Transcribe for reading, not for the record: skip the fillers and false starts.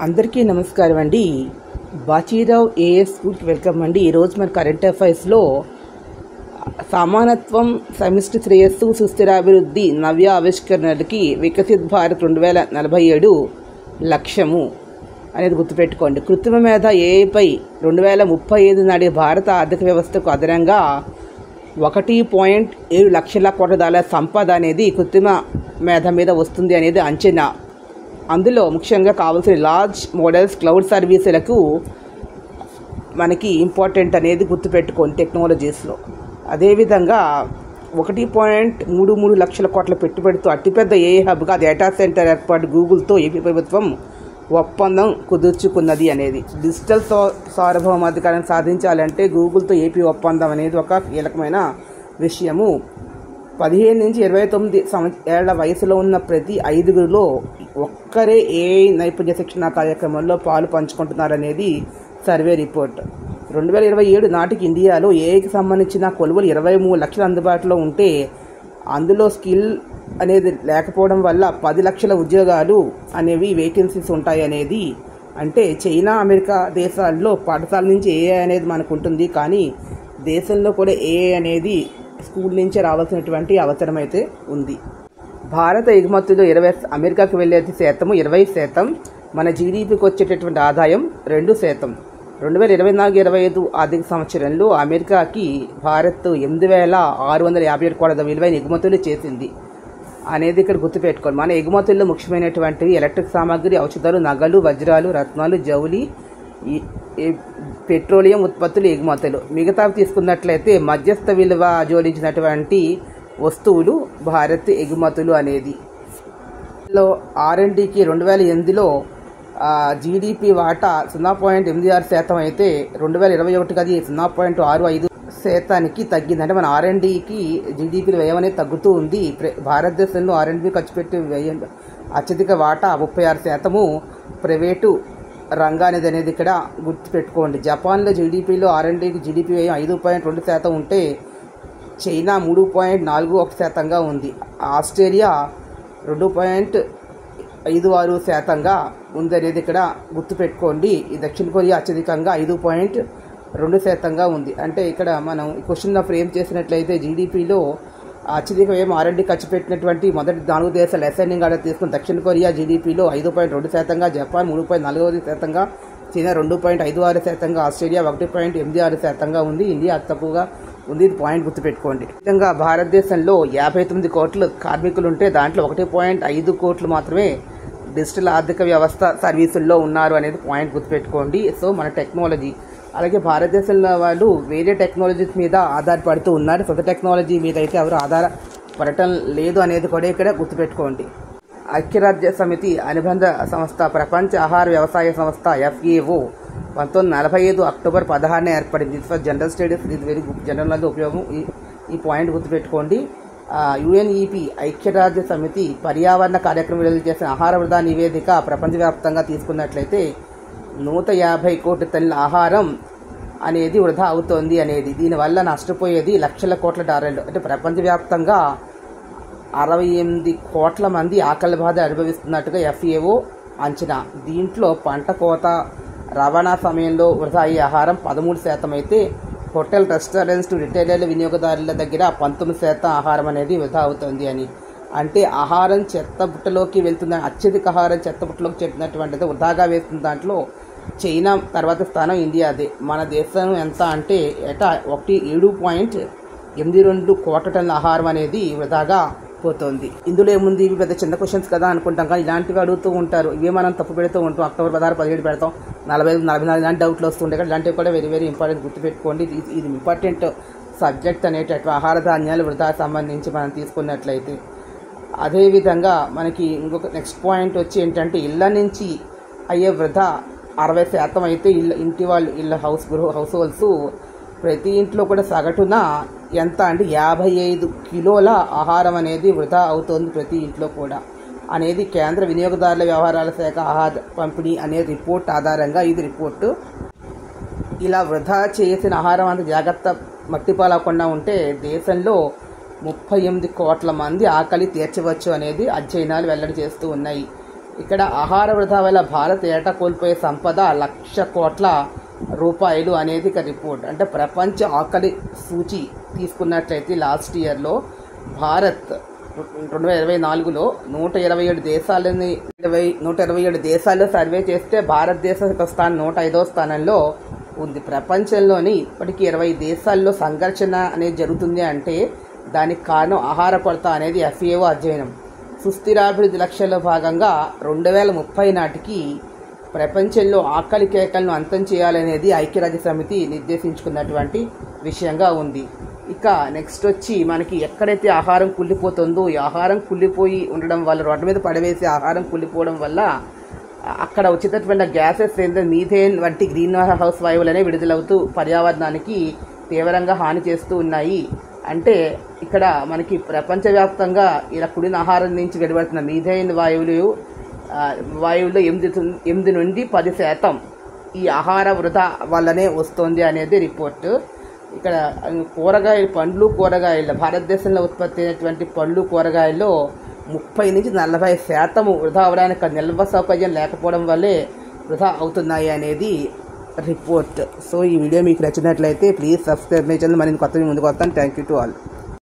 అందరికీ నమస్కారం అండి. బాచీరావు ఏఎస్ స్కూల్కి వెల్కమ్ అండి. ఈరోజు మన కరెంట్ అఫైర్స్లో సమానత్వం, సమిష్టి శ్రేయస్సు, సుస్థిరాభివృద్ధి, నవ్య ఆవిష్కరణలకి వికసిత్ భారత్ 2047 లక్ష్యము అనేది గుర్తుపెట్టుకోండి. కృత్రిమ మేధ ఏఐపై 2035 నాటి భారత ఆర్థిక వ్యవస్థకు అదనంగా 1.7 లక్షల కోట్ల డాలర్ల సంపద అనేది కృత్రిమ మేధ మీద వస్తుంది అనేది అంచనా. అందులో ముఖ్యంగా కావాల్సిన లార్జ్ మోడల్స్, క్లౌడ్ సర్వీసులకు మనకి ఇంపార్టెంట్ అనేది గుర్తుపెట్టుకోండి టెక్నాలజీస్లో. అదేవిధంగా 1.33 లక్షల కోట్ల పెట్టుబడితో అతిపెద్ద ఏఐ హబ్గా డేటా సెంటర్ ఏర్పాటు గూగుల్తో ఏపీ ప్రభుత్వం ఒప్పందం కుదుర్చుకున్నది అనేది. డిజిటల్ సార్వభౌమాధికారం సాధించాలంటే గూగుల్తో ఏపీ ఒప్పందం అనేది ఒక కీలకమైన విషయము. 15 నుంచి 29 ఏళ్ల వయసులో ఉన్న ప్రతి 5గురిలో ఒక్కరే ఏఐ నైపుణ్య శిక్షణ కార్యక్రమంలో పాలు పంచుకుంటున్నారనేది సర్వే రిపోర్ట్. 2027 నాటికి ఇండియాలో ఏఐకి సంబంధించిన కొలువులు 23 లక్షలు అందుబాటులో ఉంటే అందులో స్కిల్ అనేది లేకపోవడం వల్ల 10 లక్షల ఉద్యోగాలు అనేవి వేకెన్సీస్ ఉంటాయి అనేది. అంటే చైనా, అమెరికా దేశాల్లో పాఠశాల నుంచి ఏఐ అనేది మనకు ఉంటుంది, కానీ దేశంలో కూడా ఏఐ అనేది స్కూల్ నుంచే రావాల్సినటువంటి అవసరం అయితే ఉంది. భారత ఎగుమతులు అమెరికాకు వెళ్ళేది శాతము 20%. మన జీడీపీకి వచ్చేటటువంటి ఆదాయం 2%. 2024-25 ఆర్థిక సంవత్సరంలో అమెరికాకి భారత్ 8,657 కోట్ల విలువైన ఎగుమతులు చేసింది అనేది ఇక్కడ గుర్తుపెట్టుకోండి. మన ఎగుమతుల్లో ముఖ్యమైనటువంటివి ఎలక్ట్రిక్ సామాగ్రి, ఔషధాలు, నగలు, వజ్రాలు, రత్నాలు, జౌలి, పెట్రోలియం ఉత్పత్తులు ఎగుమతులు. మిగతావి తీసుకున్నట్లయితే మధ్యస్థ విలువ జోడించినటువంటి వస్తువులు భారత్ ఎగుమతులు అనేది. R&Dకి 2008లో జీడిపి వాటా 0.86% అయితే 2021 అది 0.65% తగ్గింది. అంటే మన R&Dకి జీడిపి వ్యయం అనేది తగ్గుతూ ఉంది. భారతదేశంలో R&D ఖర్చు పెట్టి వ్యయం అత్యధిక వాటా 36% ప్రైవేటు రంగానిది అనేది ఇక్కడ గుర్తుపెట్టుకోండి. జపాన్లో జీడిపిలో R&Dకి జీడిపి వ్యయం 5.2% ఉంటే చైనా 3.41%గా ఉంది. ఆస్ట్రేలియా 2.56%గా ఉంది అనేది ఇక్కడ గుర్తుపెట్టుకోండి. ఈ దక్షిణ కొరియా అత్యధికంగా 5.2%గా ఉంది. అంటే ఇక్కడ మనం క్వశ్చన్ ఫ్రేమ్ చేసినట్లయితే జీడిపిలో అత్యధిక వ్యయం R&D ఖర్చు పెట్టినటువంటి మొదటి 4 దేశాలు అసెండింగ్ ఆర్డర్ తీసుకుని దక్షిణ కొరియా జీడిపిలో 5.2%గా, జపాన్ 3.4%గా, చైనా 2.56%గా, ఆస్ట్రేలియా 1.86%గా ఉంది. ఇండియా అతి తక్కువగా ఉంది. ఇది పాయింట్ గుర్తుపెట్టుకోండి. విధంగా భారతదేశంలో 59 కోట్ల కార్మికులు ఉంటే దాంట్లో 1.5 కోట్లు మాత్రమే డిజిటల్ ఆర్థిక వ్యవస్థ సర్వీసుల్లో ఉన్నారు అనేది పాయింట్ గుర్తుపెట్టుకోండి. సో మన టెక్నాలజీ, అలాగే భారతదేశంలో వాళ్ళు వేరే టెక్నాలజీస్ మీద ఆధారపడుతూ ఉన్నారు. కొత్త టెక్నాలజీ మీద అయితే ఎవరు ఆధారపడటం లేదు అనేది కూడా ఇక్కడ గుర్తుపెట్టుకోండి. ఐక్యరాజ్య సమితి అనుబంధ సంస్థ ప్రపంచ ఆహార వ్యవసాయ సంస్థ FAO 1945 అక్టోబర్ 16 ఏర్పడింది. ఇది ఫర్ జనరల్ స్టడీస్, ఇది వెరీ జనరల్ నాలెడ్జ్ ఉపయోగం. ఈ పాయింట్ గుర్తుపెట్టుకోండి. UNEP ఐక్యరాజ్య సమితి పర్యావరణ కార్యక్రమం విడుదల చేసిన ఆహార వృధా నివేదిక ప్రపంచవ్యాప్తంగా తీసుకున్నట్లయితే 150 కోట్ల టన్నుల ఆహారం అనేది వృధా అవుతోంది అనేది. దీనివల్ల నష్టపోయేది లక్షల కోట్ల డాలర్లు. అంటే ప్రపంచవ్యాప్తంగా 68 కోట్ల మంది ఆకలి బాధ అనుభవిస్తున్నట్టుగా FAO అంచనా. దీంట్లో పంట కోత, రవాణా సమయంలో వృధా అయ్యే ఆహారం 13% అయితే హోటల్, రెస్టారెంట్స్, రిటైలర్ల, వినియోగదారుల దగ్గర 19% ఆహారం అనేది వృధా అవుతుంది అని. అంటే ఆహారం చెత్తబుట్టలోకి వెళ్తున్న, అత్యధిక ఆహారం చెత్తబుట్టలోకి చెప్తున్నటువంటిది వృధాగా వేస్తున్న దాంట్లో చైనా తర్వాత స్థానం ఇండియాదే. మన దేశం ఎంత అంటే 7.82 కోట్ల టన్నుల ఆహారం అనేది వృధాగా పోతుంది. ఇందులో ఏముంది, ఇవి పెద్ద చిన్న క్వశ్చన్స్ కదా అనుకుంటాం, కానీ ఇలాంటివి అడుగుతూ ఉంటారు. ఇవే మనం తప్పు పెడుతూ ఉంటాం. అక్టోబర్ 16, 17 పెడతాం, 45, 44 ఇలాంటి డౌట్లు వస్తుంటాయి కదా. ఇలాంటివి కూడా వెరీ వెరీ ఇంపార్టెంట్ గుర్తుపెట్టుకోండి. ఇది ఇంపార్టెంట్ సబ్జెక్ట్ అనేటటువంటి ఆహార ధాన్యాలు వృధా సంబంధించి మనం తీసుకున్నట్లయితే. అదేవిధంగా మనకి ఇంకొక నెక్స్ట్ పాయింట్ వచ్చి ఏంటంటే ఇళ్ళ నుంచి అయ్యే వృధా 60% అయితే ఇళ్ళ హౌస్ హోల్డ్స్ ప్రతి ఇంట్లో కూడా సగటున ఎంత అంటే 55 కిలోల ఆహారం అనేది వృధా అవుతుంది ప్రతి ఇంట్లో కూడా అనేది కేంద్ర వినియోగదారుల వ్యవహారాల శాఖ ఆహార పంపిణీ అనే రిపోర్ట్ ఆధారంగా ఇది రిపోర్టు. ఇలా వృధా చేసిన ఆహారం అంత జాగ్రత్త మట్టిపాలకుండా ఉంటే దేశంలో 38 కోట్ల మంది ఆకలి తీర్చవచ్చు అనేది అధ్యయనాలు వెల్లడి చేస్తూ ఉన్నాయి. ఇక్కడ ఆహార వృధా వల్ల భారత్ ఏటా కోల్పోయే సంపద 1,00,000 కోట్ల రూపాయలు అనేది ఇక రిపోర్ట్. అంటే ప్రపంచ ఆకలి సూచి తీసుకున్నట్లయితే లాస్ట్ ఇయర్లో భారత్ 2024లో 127 దేశాల్లో సర్వే చేస్తే భారతదేశం స్థానం 105వ స్థానంలో ఉంది. ప్రపంచంలోని ఇప్పటికీ 20 దేశాల్లో సంఘర్షణ అనేది జరుగుతుంది అంటే దానికి కారణం ఆహార కొరత అనేది FAO అధ్యయనం. సుస్థిరాభివృద్ధి లక్ష్యంలో భాగంగా 2030 నాటికి ప్రపంచంలో ఆకలి కేకలను అంతం చేయాలనేది ఐక్యరాజ్య సమితి నిర్దేశించుకున్నటువంటి విషయంగా ఉంది. ఇక నెక్స్ట్ వచ్చి మనకి ఎక్కడైతే ఆహారం కుళ్ళిపోతుందో ఈ ఆహారం కుళ్ళిపోయి ఉండడం వల్ల రోడ్ల మీద పడవేసి ఆహారం కుళ్ళిపోవడం వల్ల అక్కడ వచ్చేటటువంటి గ్యాసెస్ ఏంటంటే మీథేన్ వంటి గ్రీన్ హౌస్ వాయువులనే విడుదలవుతూ పర్యావరణానికి తీవ్రంగా హాని చేస్తూ ఉన్నాయి. అంటే ఇక్కడ మనకి ప్రపంచవ్యాప్తంగా ఇలా కుడిన ఆహారం నుంచి వెలువడుతున్న మీథేన్ వాయువులో 8 నుండి 10% ఈ ఆహార వృధా వల్లనే వస్తుంది అనేది రిపోర్టు. ఇక్కడ పండ్లు కూరగాయలు భారతదేశంలో ఉత్పత్తి అయినటువంటి పండ్లు కూరగాయల్లో 30 నుంచి 40% వృధా అవడానికి నిల్వ సౌకర్యం లేకపోవడం వల్లే వృధా అవుతున్నాయి అనేది రిపోర్ట్. సో ఈ వీడియో మీకు నచ్చినట్లయితే ప్లీజ్ సబ్స్క్రైబ్ మై ఛానల్. మరిన్ని కొత్తవి ముందుకు వస్తాను. Thank you to all.